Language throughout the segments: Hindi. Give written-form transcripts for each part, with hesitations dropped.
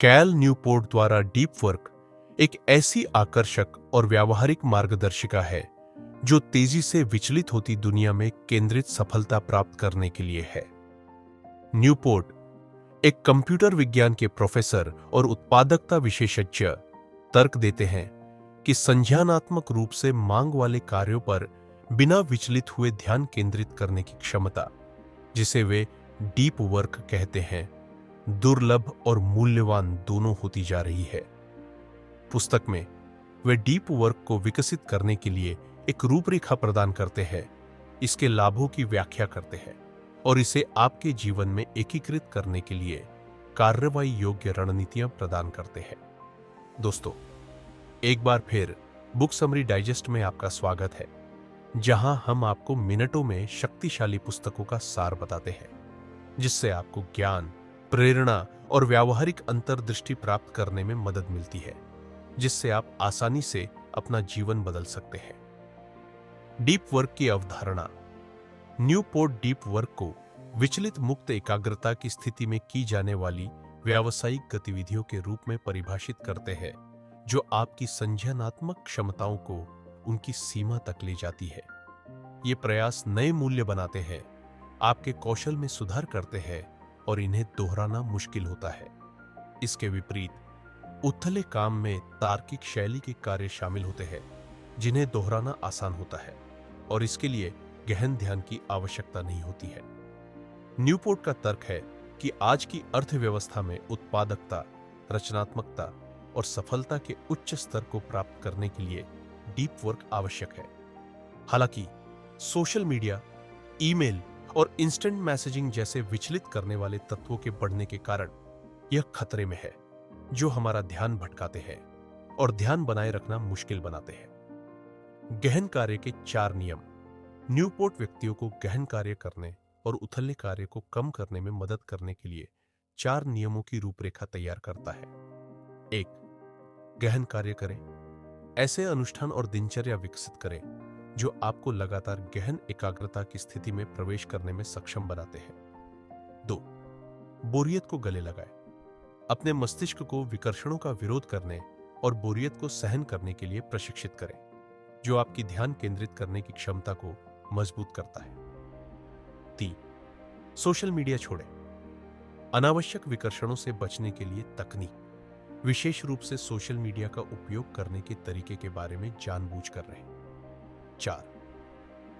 कैल न्यूपोर्ट द्वारा डीप वर्क एक ऐसी आकर्षक और व्यावहारिक मार्गदर्शिका है जो तेजी से विचलित होती दुनिया में केंद्रित सफलता प्राप्त करने के लिए है। न्यूपोर्ट एक कंप्यूटर विज्ञान के प्रोफेसर और उत्पादकता विशेषज्ञ तर्क देते हैं कि संज्ञानात्मक रूप से मांग वाले कार्यों पर बिना विचलित हुए ध्यान केंद्रित करने की क्षमता, जिसे वे डीप वर्क कहते हैं, दुर्लभ और मूल्यवान दोनों होती जा रही है। पुस्तक में वे डीप वर्क को विकसित करने के लिए एक रूपरेखा प्रदान करते हैं, इसके लाभों की व्याख्या करते हैं और इसे आपके जीवन में एकीकृत करने के लिए कार्रवाई योग्य रणनीतियां प्रदान करते हैं। दोस्तों, एक बार फिर बुक समरी डाइजेस्ट में आपका स्वागत है, जहां हम आपको मिनटों में शक्तिशाली पुस्तकों का सार बताते हैं, जिससे आपको ज्ञान, प्रेरणा और व्यावहारिक अंतर्दृष्टि प्राप्त करने में मदद मिलती है, जिससे आप आसानी से अपना जीवन बदल सकते हैं। डीप वर्क की अवधारणा। न्यूपोर्ट डीप वर्क को विचलित मुक्त एकाग्रता की स्थिति में की जाने वाली व्यावसायिक गतिविधियों के रूप में परिभाषित करते हैं, जो आपकी संज्ञानात्मक क्षमताओं को उनकी सीमा तक ले जाती है। ये प्रयास नए मूल्य बनाते हैं, आपके कौशल में सुधार करते हैं और इन्हें दोहराना मुश्किल होता है। इसके विपरीत उथले काम में तार्किक शैली के कार्य शामिल होते हैं, जिन्हें दोहराना आसान होता है और इसके लिए गहन ध्यान की आवश्यकता नहीं होती है। न्यूपोर्ट का तर्क है कि आज की अर्थव्यवस्था में उत्पादकता, रचनात्मकता और सफलता के उच्च स्तर को प्राप्त करने के लिए डीप वर्क आवश्यक है। हालांकि सोशल मीडिया, ईमेल और इंस्टेंट मैसेजिंग जैसे विचलित करने वाले तत्वों के बढ़ने के कारण यह खतरे में है, जो हमारा ध्यान भटकाते हैं और ध्यान बनाए रखना मुश्किल बनाते हैं। गहन कार्य के 4 नियम। न्यूपोर्ट व्यक्तियों को गहन कार्य करने और उथले कार्य को कम करने में मदद करने के लिए 4 नियमों की रूपरेखा तैयार करता है। 1. गहन कार्य करें। ऐसे अनुष्ठान और दिनचर्या विकसित करें जो आपको लगातार गहन एकाग्रता की स्थिति में प्रवेश करने में सक्षम बनाते हैं। 2. बोरियत को गले लगाएं। अपने मस्तिष्क को विकर्षणों का विरोध करने और बोरियत को सहन करने के लिए प्रशिक्षित करें, जो आपकी ध्यान केंद्रित करने की क्षमता को मजबूत करता है। 3. सोशल मीडिया छोड़ें। अनावश्यक विकर्षणों से बचने के लिए तकनीक, विशेष रूप से सोशल मीडिया का उपयोग करने के तरीके के बारे में जानबूझकर रहें। 4.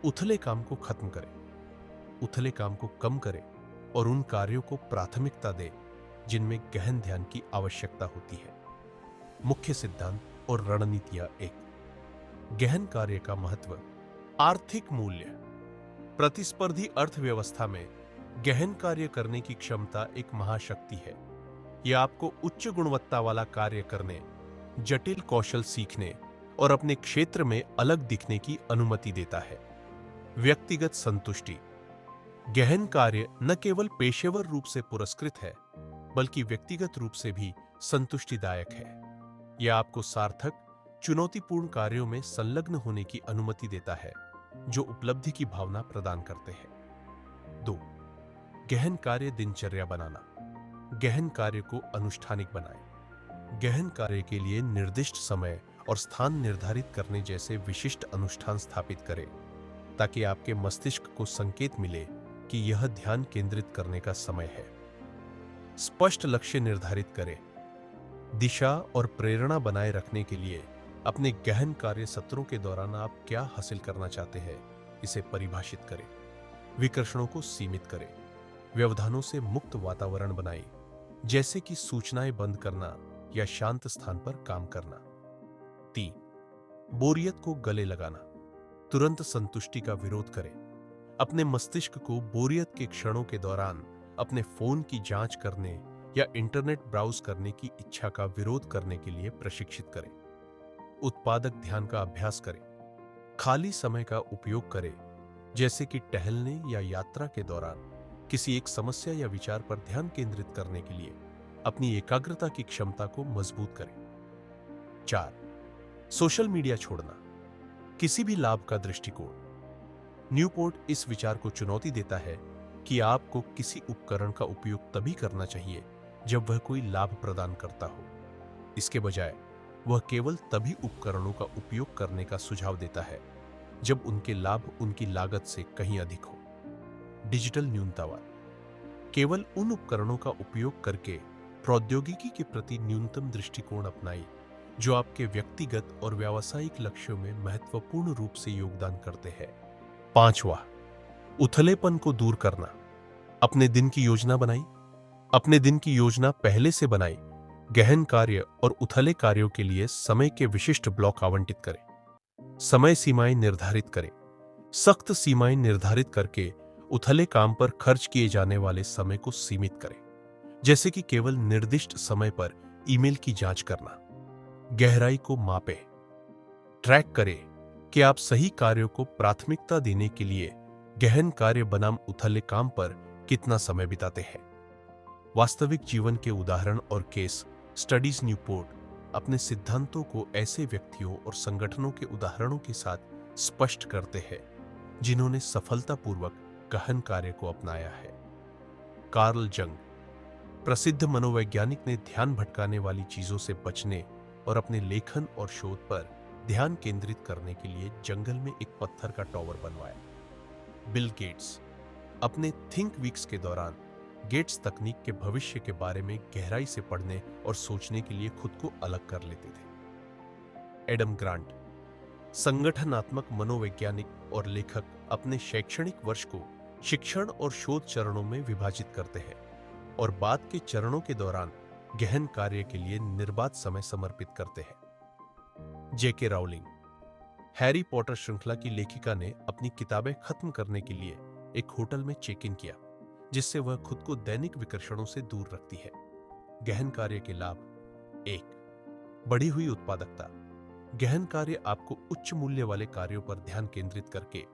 उथले काम को खत्म करें। उथले काम को कम करें और उन कार्यों को प्राथमिकता दें जिनमें गहन ध्यान की आवश्यकता होती है। मुख्य सिद्धांत और रणनीतियां। 1. गहन कार्य का महत्व। आर्थिक मूल्य। प्रतिस्पर्धी अर्थव्यवस्था में गहन कार्य करने की क्षमता एक महाशक्ति है। यह आपको उच्च गुणवत्ता वाला कार्य करने, जटिल कौशल सीखने और अपने क्षेत्र में अलग दिखने की अनुमति देता है। व्यक्तिगत संतुष्टि। गहन कार्य न केवल पेशेवर रूप से पुरस्कृत है, बल्कि व्यक्तिगत रूप से भी संतुष्टिदायक है। यह आपको सार्थक, चुनौतीपूर्ण कार्यों में संलग्न होने की अनुमति देता है, जो उपलब्धि की भावना प्रदान करते हैं। 2. गहन कार्य दिनचर्या बनाना। गहन कार्य को अनुष्ठानिक बनाएं। गहन कार्य के लिए निर्दिष्ट समय और स्थान निर्धारित करने जैसे विशिष्ट अनुष्ठान स्थापित करें, ताकि आपके मस्तिष्क को संकेत मिले कि यह ध्यान केंद्रित करने का समय है। स्पष्ट लक्ष्य निर्धारित करें। दिशा और प्रेरणा बनाए रखने के लिए अपने गहन कार्य सत्रों के दौरान आप क्या हासिल करना चाहते हैं, इसे परिभाषित करें। विकर्षणों को सीमित करें। व्यवधानों से मुक्त वातावरण बनाएं, जैसे कि सूचनाएं बंद करना या शांत स्थान पर काम करना। 3. बोरियत को गले लगाना। तुरंत संतुष्टि का विरोध करें। अपने मस्तिष्क को बोरियत के क्षणों के दौरान अपने फोन की जांच करने या इंटरनेट ब्राउज करने की इच्छा का विरोध करने के लिए प्रशिक्षित करें। उत्पादक ध्यान का अभ्यास करें। खाली समय का उपयोग करें, जैसे कि टहलने या यात्रा के दौरान किसी एक समस्या या विचार पर ध्यान केंद्रित करने के लिए अपनी एकाग्रता की क्षमता को मजबूत करें। 4. सोशल मीडिया छोड़ना। किसी भी लाभ का दृष्टिकोण। न्यूपोर्ट इस विचार को चुनौती देता है कि आपको किसी उपकरण का उपयोग तभी करना चाहिए जब वह कोई लाभ प्रदान करता हो। इसके बजाय वह केवल तभी उपकरणों का उपयोग करने का सुझाव देता है जब उनके लाभ उनकी लागत से कहीं अधिक हो। डिजिटल न्यूनतावाद केवल उन उपकरणों का उपयोग करके प्रौद्योगिकी के प्रति न्यूनतम दृष्टिकोण अपनाई जो आपके व्यक्तिगत और व्यावसायिक लक्ष्यों में महत्वपूर्ण रूप से योगदान करते हैं। पांचवा, उथलेपन को दूर करना। अपने दिन की योजना बनाई। अपने दिन की योजना पहले से बनाई। गहन कार्य और उथले कार्यों के लिए समय के विशिष्ट ब्लॉक आवंटित करें। समय सीमाएं निर्धारित करें। सख्त सीमाएं निर्धारित करके उथले काम पर खर्च किए जाने वाले समय को सीमित करें, जैसे कि केवल निर्दिष्ट समय पर ईमेल की जांच करना। गहराई को मापें। ट्रैक करें कि आप सही कार्यों को प्राथमिकता देने के लिए गहन कार्य बनाम उथले काम पर कितना समय बिताते हैं। वास्तविक जीवन के उदाहरण और केस स्टडीज न्यूपोर्ट अपने सिद्धांतों को ऐसे व्यक्तियों और संगठनों के उदाहरणों के साथ स्पष्ट करते हैं जिन्होंने सफलतापूर्वक गहन कार्य को अपनाया है। कार्ल जंग, प्रसिद्ध मनोवैज्ञानिक, ने ध्यान भटकाने वाली चीजों से बचने और अपने लेखन और शोध पर ध्यान केंद्रित करने के लिए जंगल में एक पत्थर का टॉवर बनवाया। बिल गेट्स, अपने थिंक वीक्स के दौरान गेट्स तकनीक के भविष्य के बारे में गहराई से पढ़ने और सोचने के लिए खुद को अलग कर लेते थे। एडम ग्रांट, संगठनात्मक मनोवैज्ञानिक और लेखक, अपने शैक्षणिक वर्ष को शिक्षण और शोध चरणों में विभाजित करते हैं और बाद के चरणों के दौरान गहन कार्य के लिए निर्बाध समय समर्पित करते हैं। जेके राउलिंग, हैरी पॉटर श्रृंखला की लेखिका, ने अपनी किताबें खत्म करने के लिए एक होटल में चेक इन किया, जिससे वह खुद को दैनिक विकर्षणों से दूर रखती है। गहन कार्य के लाभ। 1. बढ़ी हुई उत्पादकता। गहन कार्य आपको उच्च मूल्य वाले कार्यों पर ध्यान केंद्रित करके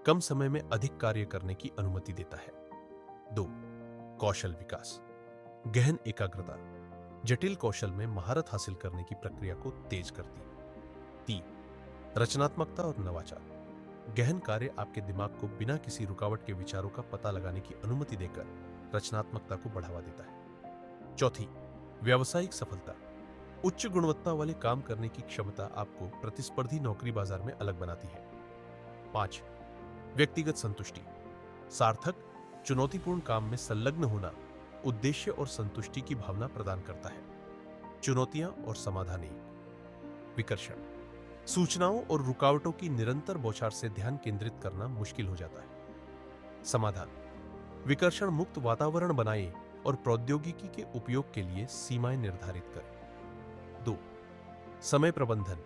कम समय में अधिक कार्य करने की अनुमति देता है। 2. कौशल विकास। गहन एकाग्रता जटिल कौशल में महारत हासिल करने की प्रक्रिया को तेज करती है। 3. रचनात्मकता और नवाचार। गहन कार्य आपके दिमाग को बिना किसी रुकावट के विचारों का पता लगाने की अनुमति देकर रचनात्मकता को बढ़ावा देता है। 4. व्यावसायिक सफलता। उच्च गुणवत्ता वाले काम करने की क्षमता आपको प्रतिस्पर्धी नौकरी बाजार में अलग बनाती है। 5. व्यक्तिगत संतुष्टि। सार्थक, चुनौतीपूर्ण काम में संलग्न होना उद्देश्य और संतुष्टि की भावना प्रदान करता है। चुनौतियां और समाधान। विकर्षण। सूचनाओं और रुकावटों की निरंतर बौछार से ध्यान केंद्रित करना मुश्किल हो जाता है। समाधान। विकर्षण मुक्त वातावरण बनाएं और प्रौद्योगिकी के उपयोग के लिए सीमाएं निर्धारित करें। 2. समय प्रबंधन।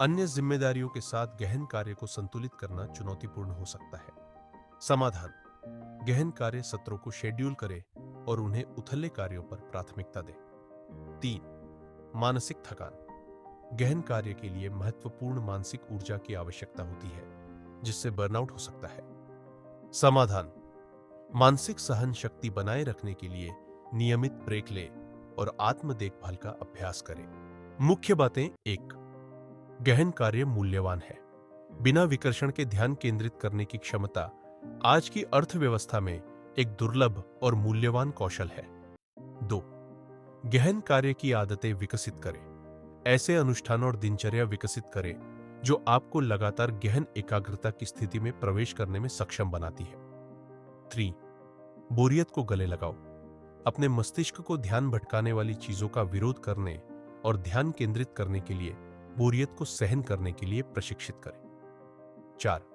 अन्य जिम्मेदारियों के साथ गहन कार्य को संतुलित करना चुनौतीपूर्ण हो सकता है। समाधान। गहन कार्य सत्रों को शेड्यूल करें और उन्हें उथले कार्यों पर प्राथमिकता दें। 3. मानसिक थकान। गहन कार्य के लिए महत्वपूर्ण मानसिक ऊर्जा की आवश्यकता होती है, जिससे बर्नआउट हो सकता है। समाधान। मानसिक सहन शक्ति बनाए रखने के लिए नियमित ब्रेक लें और आत्म देखभाल का अभ्यास करें। मुख्य बातें। 1. गहन कार्य मूल्यवान है। बिना विकर्षण के ध्यान केंद्रित करने की क्षमता आज की अर्थव्यवस्था में एक दुर्लभ और मूल्यवान कौशल है। 2. गहन कार्य की आदतें विकसित करें। ऐसे अनुष्ठान और दिनचर्या विकसित करें जो आपको लगातार गहन एकाग्रता की स्थिति में प्रवेश करने में सक्षम बनाती है। 3. बोरियत को गले लगाओ। अपने मस्तिष्क को ध्यान भटकाने वाली चीजों का विरोध करने और ध्यान केंद्रित करने के लिए बोरियत को सहन करने के लिए प्रशिक्षित करें। 4.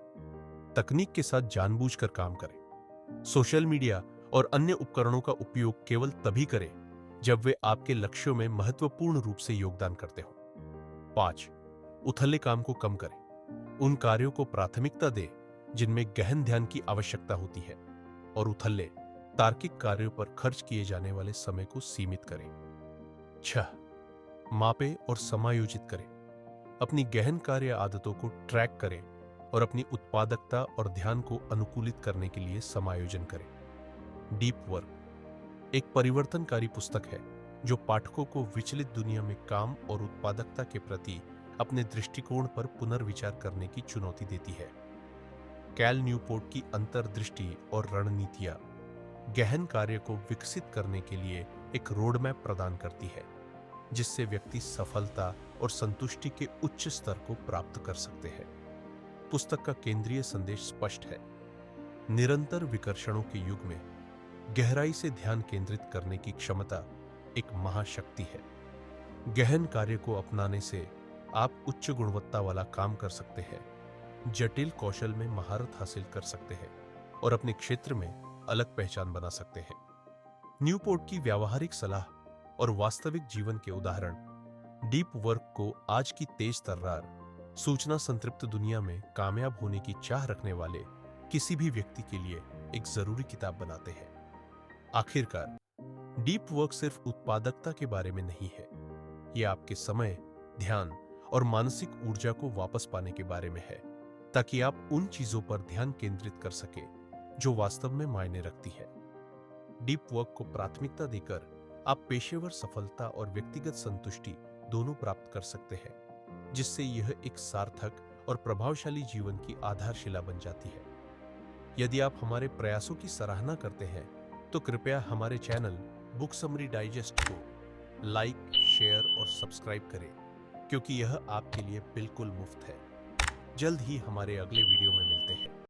तकनीक के साथ जानबूझकर काम करें। सोशल मीडिया और अन्य उपकरणों का उपयोग केवल तभी करें जब वे आपके लक्ष्यों में महत्वपूर्ण रूप से योगदान करते हो। 5. उथले काम को कम करें। उन कार्यों को प्राथमिकता दें जिनमें गहन ध्यान की आवश्यकता होती है और उथले, तार्किक कार्यों पर खर्च किए जाने वाले समय को सीमित करें। 6. मापें और समायोजित करें। अपनी गहन कार्य आदतों को ट्रैक करें और अपनी उत्पादकता और ध्यान को अनुकूलित करने के लिए समायोजन करें। डीप वर्क एक परिवर्तनकारी पुस्तक है जो पाठकों को विचलित दुनिया में काम और उत्पादकता के प्रति अपने दृष्टिकोण पर पुनर्विचार करने की चुनौती देती है। कैल न्यूपोर्ट की अंतर्दृष्टि और रणनीतियां गहन कार्य को विकसित करने के लिए एक रोड मैप प्रदान करती है जिससे व्यक्ति सफलता और संतुष्टि के उच्च स्तर को प्राप्त कर सकते हैं। पुस्तक का केंद्रीय संदेश स्पष्ट है। निरंतर विकर्षणों के युग में गहराई से ध्यान केंद्रित करने की क्षमता एक महाशक्ति है। गहन कार्य को अपनाने से आप उच्च गुणवत्ता वाला काम कर सकते हैं, जटिल कौशल में महारत हासिल कर सकते हैं और अपने क्षेत्र में अलग पहचान बना सकते हैं। न्यूपोर्ट की व्यावहारिक सलाह और वास्तविक जीवन के उदाहरण डीप वर्क को आज की तेज तर्रार सूचना संतृप्त दुनिया में कामयाब होने की चाह रखने वाले किसी भी व्यक्ति के लिए एक जरूरी किताब बनाते हैं। आखिरकार, डीप वर्क सिर्फ उत्पादकता के बारे में नहीं है, यह आपके समय, ध्यान और मानसिक ऊर्जा को वापस पाने के बारे में है, ताकि आप उन चीजों पर ध्यान केंद्रित कर सके जो वास्तव में मायने रखती है। डीप वर्क को प्राथमिकता देकर आप पेशेवर सफलता और व्यक्तिगत संतुष्टि दोनों प्राप्त कर सकते हैं, जिससे यह एक सार्थक और प्रभावशाली जीवन की आधारशिला बन जाती है। यदि आप हमारे प्रयासों की सराहना करते हैं तो कृपया हमारे चैनल बुक समरी डाइजेस्ट को लाइक, शेयर और सब्सक्राइब करें, क्योंकि यह आपके लिए बिल्कुल मुफ्त है। जल्द ही हमारे अगले वीडियो में मिलते हैं।